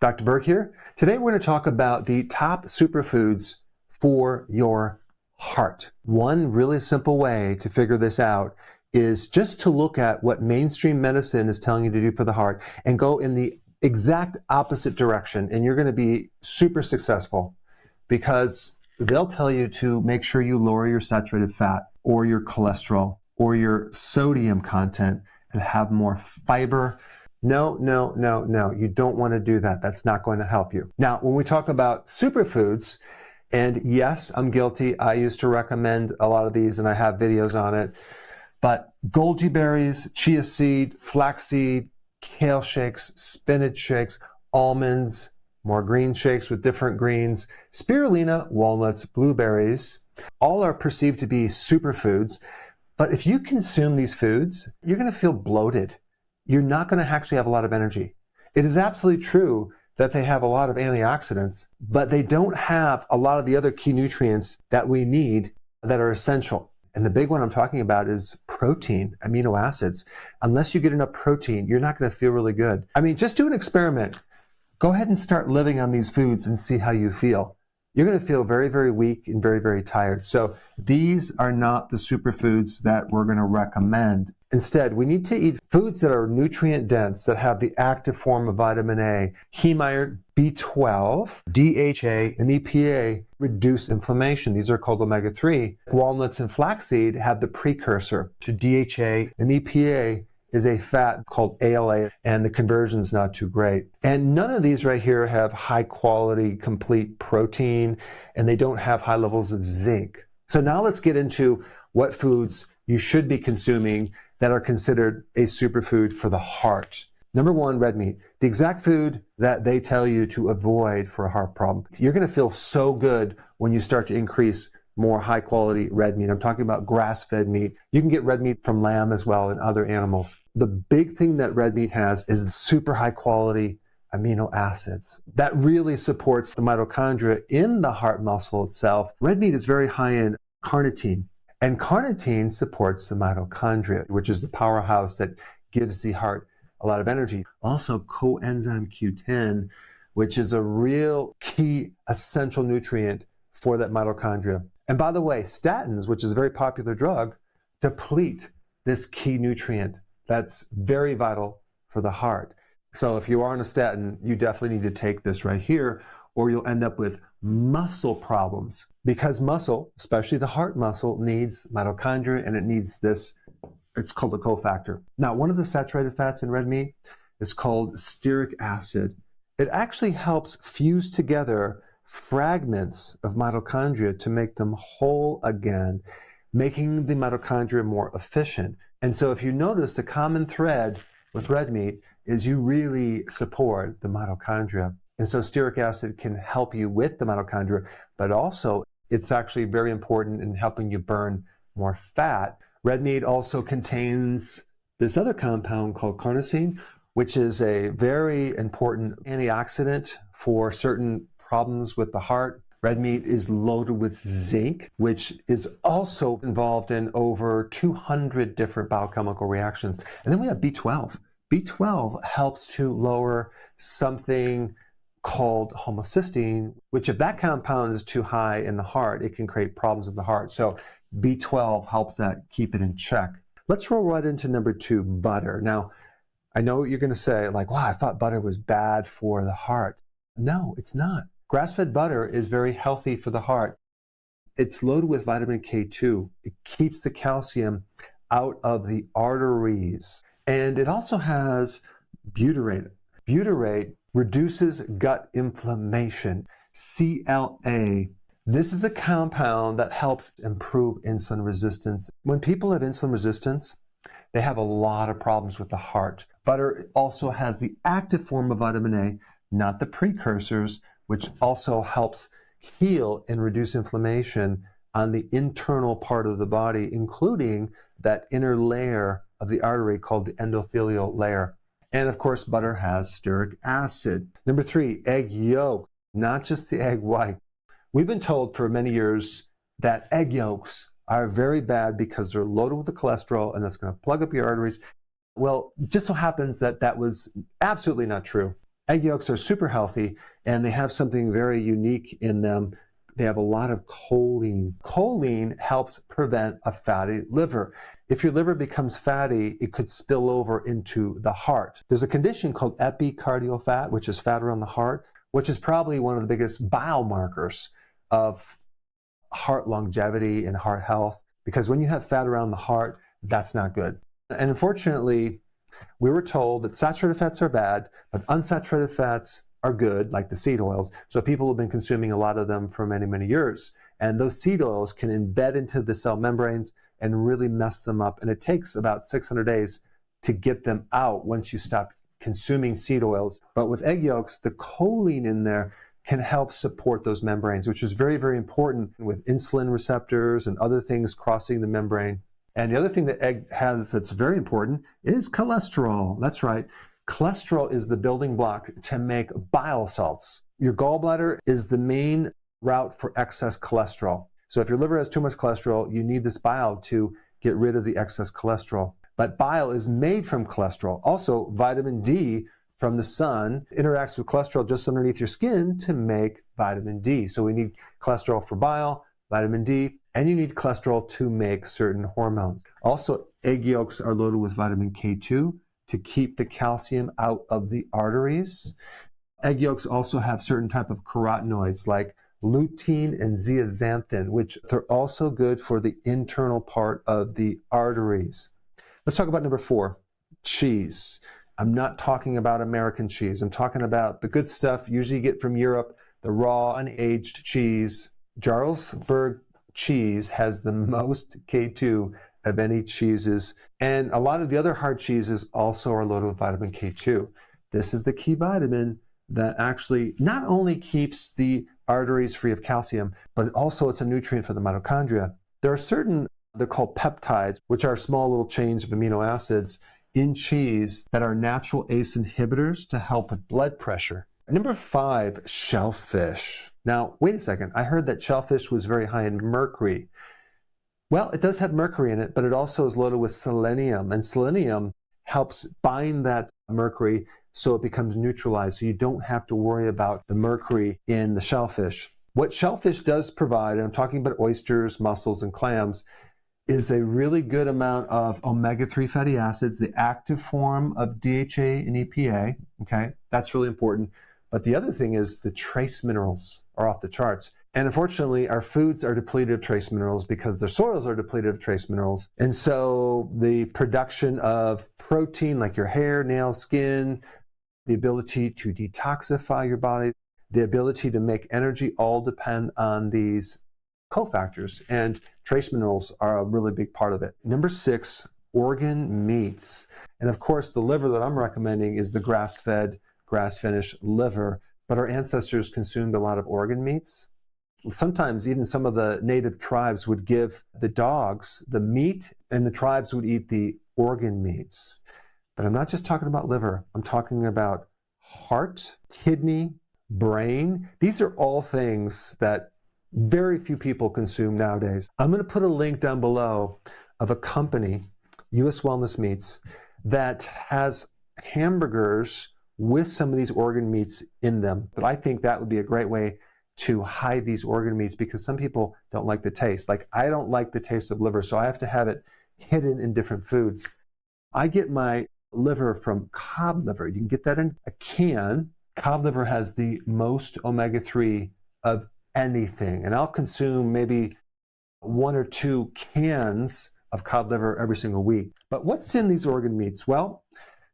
Dr. Berg here. Today we're going to talk about the top superfoods for your heart. One really simple way to figure this out is just to look at what mainstream medicine is telling you to do for the heart and go in the exact opposite direction, and you're going to be super successful because they'll tell you to make sure you lower your saturated fat or your cholesterol or your sodium content and have more fiber. No. You don't want to do that. That's not going to help you. Now, when we talk about superfoods, and yes, I'm guilty. I used to recommend a lot of these and I have videos on it. But goji berries, chia seed, flaxseed, kale shakes, spinach shakes, almonds, more green shakes with different greens, spirulina, walnuts, blueberries, all are perceived to be superfoods. But if you consume these foods, you're going to feel bloated. You're not going to actually have a lot of energy. It is absolutely true that they have a lot of antioxidants, but they don't have a lot of the other key nutrients that we need that are essential. And the big one I'm talking about is protein, amino acids. Unless you get enough protein, you're not going to feel really good. I mean, just do an experiment. Go ahead and start living on these foods and see how you feel. You're going to feel very, very weak and very, very tired. So these are not the superfoods that we're going to recommend. Instead, we need to eat foods that are nutrient dense, that have the active form of vitamin A, heme iron, B12, DHA, and EPA reduce inflammation. These are called omega-3. Walnuts and flaxseed have the precursor to DHA, and EPA is a fat called ALA, and the conversion's not too great. And none of these right here have high quality, complete protein, and they don't have high levels of zinc. So now let's get into what foods you should be consuming that are considered a superfood for the heart. Number one, red meat. The exact food that they tell you to avoid for a heart problem. You're going to feel so good when you start to increase more high quality red meat. I'm talking about grass-fed meat. You can get red meat from lamb as well and other animals. The big thing that red meat has is the super high quality amino acids. That really supports the mitochondria in the heart muscle itself. Red meat is very high in carnitine, and carnitine supports the mitochondria, which is the powerhouse that gives the heart a lot of energy. Also, coenzyme Q10, which is a real key essential nutrient for that mitochondria. And by the way, statins, which is a very popular drug, deplete this key nutrient that's very vital for the heart. So if you are on a statin, you definitely need to take this right here, or you'll end up with muscle problems. Because muscle, especially the heart muscle, needs mitochondria and it needs this, it's called a cofactor. Now, one of the saturated fats in red meat is called stearic acid. It actually helps fuse together fragments of mitochondria to make them whole again, making the mitochondria more efficient. And so if you notice, the common thread with red meat is you really support the mitochondria. And so stearic acid can help you with the mitochondria, but also it's actually very important in helping you burn more fat. Red meat also contains this other compound called carnosine, which is a very important antioxidant for certain problems with the heart. Red meat is loaded with zinc, which is also involved in over 200 different biochemical reactions. And then we have B12. B12 helps to lower something called homocysteine, which if that compound is too high in the heart, it can create problems with the heart. So B12 helps that keep it in check. Let's roll right into number two, butter. Now, I know what you're going to say, like, wow, I thought butter was bad for the heart. No, it's not. Grass-fed butter is very healthy for the heart. It's loaded with vitamin K2. It keeps the calcium out of the arteries. And it also has butyrate. Butyrate reduces gut inflammation. CLA. This is a compound that helps improve insulin resistance. When people have insulin resistance, they have a lot of problems with the heart. Butter also has the active form of vitamin A, not the precursors, which also helps heal and reduce inflammation on the internal part of the body, including that inner layer of the artery called the endothelial layer. And of course, butter has stearic acid. Number three, egg yolk, not just the egg white. We've been told for many years that egg yolks are very bad because they're loaded with the cholesterol and that's going to plug up your arteries. Well, it just so happens that that was absolutely not true. Egg yolks are super healthy, and they have something very unique in them. They have a lot of choline. Choline helps prevent a fatty liver. If your liver becomes fatty, it could spill over into the heart. There's a condition called epicardial fat, which is fat around the heart, which is probably one of the biggest biomarkers of heart longevity and heart health, because when you have fat around the heart, that's not good. And unfortunately, we were told that saturated fats are bad, but unsaturated fats are good, like the seed oils. So people have been consuming a lot of them for many, many years. And those seed oils can embed into the cell membranes and really mess them up. And it takes about 600 days to get them out once you stop consuming seed oils. But with egg yolks, the choline in there can help support those membranes, which is very, very important with insulin receptors and other things crossing the membrane. And the other thing that egg has that's very important is cholesterol. That's right. Cholesterol is the building block to make bile salts. Your gallbladder is the main route for excess cholesterol. So if your liver has too much cholesterol, you need this bile to get rid of the excess cholesterol. But bile is made from cholesterol. Also, vitamin D from the sun interacts with cholesterol just underneath your skin to make vitamin D. So we need cholesterol for bile, vitamin D, and you need cholesterol to make certain hormones. Also, egg yolks are loaded with vitamin K2 to keep the calcium out of the arteries. Egg yolks also have certain type of carotenoids like lutein and zeaxanthin, which are also good for the internal part of the arteries. Let's talk about number 4, cheese. I'm not talking about American cheese. I'm talking about the good stuff you usually get from Europe, the raw, unaged cheese. Berg cheese has the most K2 of any cheeses, and a lot of the other hard cheeses also are loaded with vitamin K2. This is the key vitamin that actually not only keeps the arteries free of calcium, but also it's a nutrient for the mitochondria. There are certain, they're called peptides, which are small little chains of amino acids in cheese that are natural ACE inhibitors to help with blood pressure. Number 5, shellfish. Now, wait a second. I heard that shellfish was very high in mercury. Well, it does have mercury in it, but it also is loaded with selenium, and selenium helps bind that mercury so it becomes neutralized, so you don't have to worry about the mercury in the shellfish. What shellfish does provide, and I'm talking about oysters, mussels, and clams, is a really good amount of omega-3 fatty acids, the active form of DHA and EPA, okay? That's really important. But the other thing is the trace minerals are off the charts. And unfortunately, our foods are depleted of trace minerals because their soils are depleted of trace minerals. And so the production of protein, like your hair, nails, skin, the ability to detoxify your body, the ability to make energy all depend on these cofactors, and trace minerals are a really big part of it. Number 6, organ meats. And of course, the liver that I'm recommending is the grass-fed, grass-finished liver, but our ancestors consumed a lot of organ meats. Sometimes even some of the native tribes would give the dogs the meat, and the tribes would eat the organ meats. But I'm not just talking about liver. I'm talking about heart, kidney, brain. These are all things that very few people consume nowadays. I'm going to put a link down below of a company, US Wellness Meats, that has hamburgers with some of these organ meats in them. But I think that would be a great way to hide these organ meats, because some people don't like the taste. Like, I don't like the taste of liver, so I have to have it hidden in different foods. I get my liver from cod liver. You can get that in a can. Cod liver has the most omega-3 of anything, and I'll consume maybe 1 or 2 cans of cod liver every single week. But what's in these organ meats? Well,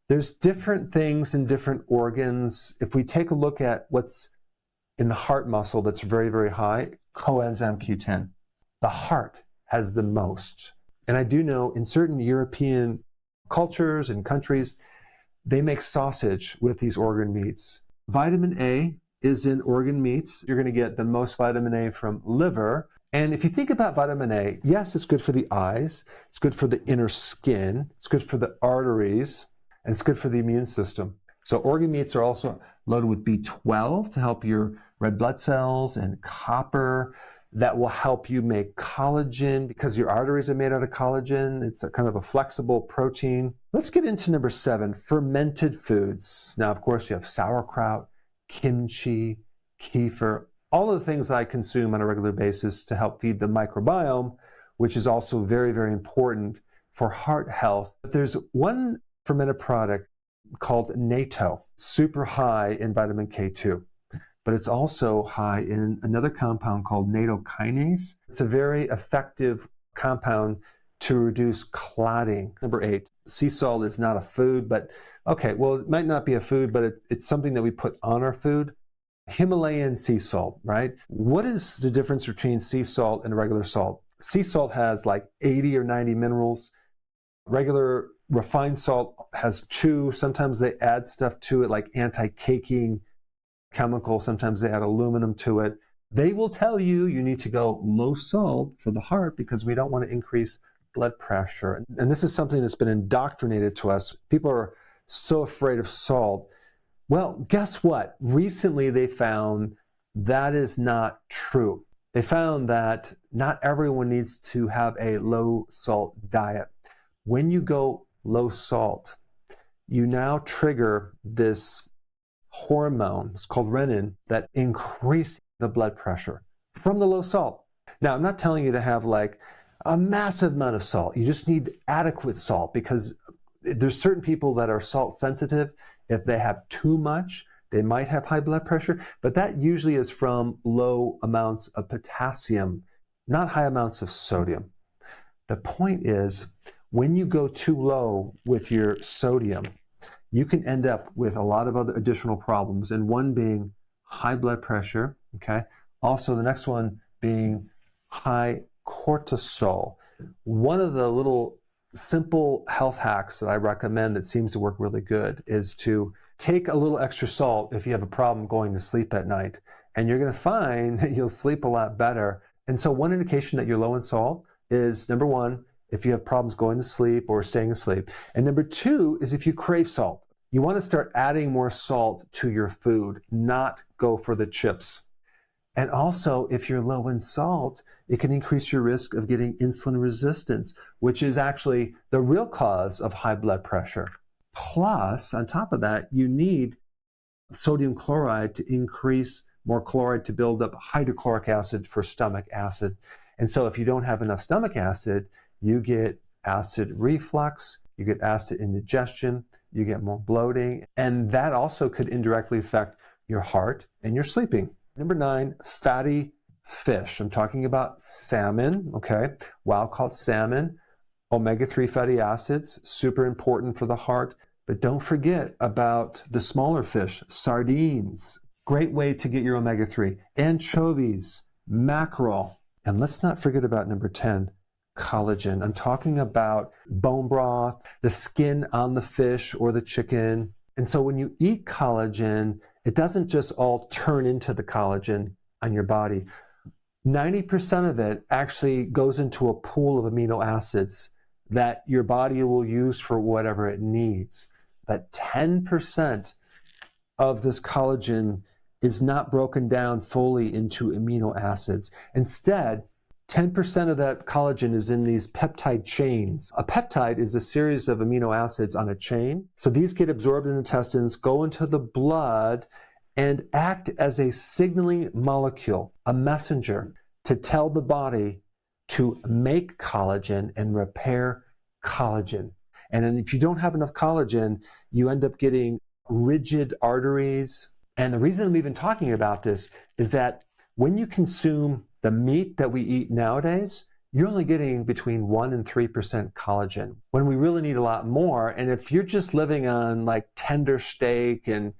there's different things in different organs. If we take a look at what's in the heart muscle that's very, very high, coenzyme Q10. The heart has the most. And I do know in certain European cultures and countries, they make sausage with these organ meats. Vitamin A is in organ meats. You're going to get the most vitamin A from liver. And if you think about vitamin A, yes, it's good for the eyes, it's good for the inner skin, it's good for the arteries, and it's good for the immune system. So organ meats are also loaded with B12 to help your red blood cells, and copper. that will help you make collagen because your arteries are made out of collagen. It's a kind of a flexible protein. Let's get into number 7, fermented foods. Now, of course, you have sauerkraut, kimchi, kefir, all of the things I consume on a regular basis to help feed the microbiome, which is also very, very important for heart health. But there's one fermented product called natto, super high in vitamin K2. But it's also high in another compound called nattokinase. It's a very effective compound to reduce clotting. Number 8, sea salt is not a food, but okay, well, it might not be a food, but it's something that we put on our food. Himalayan sea salt, right? What is the difference between sea salt and regular salt? Sea salt has like 80 or 90 minerals. Regular refined salt has 2. Sometimes they add stuff to it like anti-caking chemical. Sometimes they add aluminum to it. They will tell you you need to go low salt for the heart because we don't want to increase blood pressure. And this is something that's been indoctrinated to us. People are so afraid of salt. Well, guess what? Recently they found that is not true. They found that not everyone needs to have a low salt diet. When you go low salt, you now trigger this hormone, it's called renin, that increases the blood pressure from the low salt. Now, I'm not telling you to have like a massive amount of salt. You just need adequate salt because there's certain people that are salt sensitive. If they have too much, they might have high blood pressure, but that usually is from low amounts of potassium, not high amounts of sodium. The point is, when you go too low with your sodium, you can end up with a lot of other additional problems, and one being high blood pressure, okay? Also, the next one being high cortisol. One of the little simple health hacks that I recommend that seems to work really good is to take a little extra salt if you have a problem going to sleep at night, and you're gonna find that you'll sleep a lot better. And so one indication that you're low in salt is, number 1, if you have problems going to sleep or staying asleep. And number 2 is if you crave salt. You want to start adding more salt to your food, not go for the chips. And also, if you're low in salt, it can increase your risk of getting insulin resistance, which is actually the real cause of high blood pressure. Plus, on top of that, you need sodium chloride to increase more chloride to build up hydrochloric acid for stomach acid. And so if you don't have enough stomach acid, you get acid reflux, you get acid indigestion, you get more bloating, and that also could indirectly affect your heart and your sleeping. Number 9, fatty fish. I'm talking about salmon, okay? Wild-caught salmon, omega-3 fatty acids, super important for the heart. But don't forget about the smaller fish, sardines. Great way to get your omega-3. Anchovies, mackerel. And let's not forget about number 10, collagen. I'm talking about bone broth, the skin on the fish or the chicken. And so when you eat collagen, it doesn't just all turn into the collagen on your body. 90% of it actually goes into a pool of amino acids that your body will use for whatever it needs. But 10% of this collagen is not broken down fully into amino acids. Instead, 10% of that collagen is in these peptide chains. A peptide is a series of amino acids on a chain. So these get absorbed in the intestines, go into the blood, and act as a signaling molecule, a messenger, to tell the body to make collagen and repair collagen. And then if you don't have enough collagen, you end up getting rigid arteries. And the reason I'm even talking about this is that when you consume the meat that we eat nowadays, you're only getting between 1 and 3% collagen, when we really need a lot more. And if you're just living on like tender steak and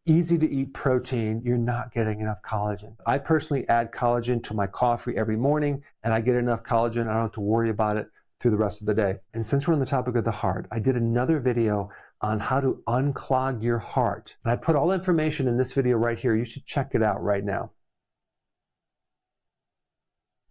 easy to eat protein, you're not getting enough collagen. I personally add collagen to my coffee every morning, and I get enough collagen. I don't have to worry about it through the rest of the day. And since we're on the topic of the heart, I did another video on how to unclog your heart. And I put all the information in this video right here. You should check it out right now.